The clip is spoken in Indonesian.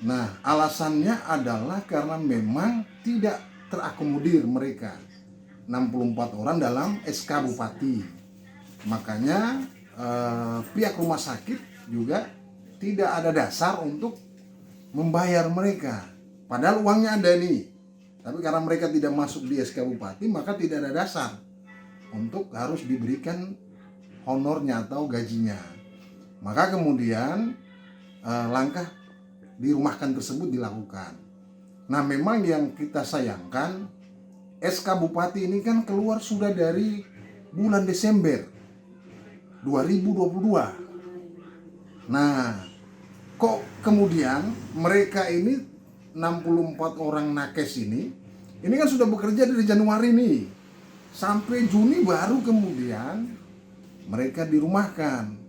Nah, alasannya adalah karena memang tidak terakomodir mereka 64 orang dalam SK Bupati. Makanya pihak rumah sakit juga tidak ada dasar untuk membayar mereka. Padahal uangnya ada nih. Tapi karena mereka tidak masuk di SK Bupati, maka tidak ada dasar untuk harus diberikan honornya atau gajinya. Maka kemudian langkah dirumahkan tersebut dilakukan. Nah, memang yang kita sayangkan, SK Bupati ini kan keluar sudah dari bulan Desember 2022. Nah, kok kemudian mereka ini 64 orang nakes ini kan sudah bekerja dari Januari nih. Sampai Juni baru kemudian mereka dirumahkan.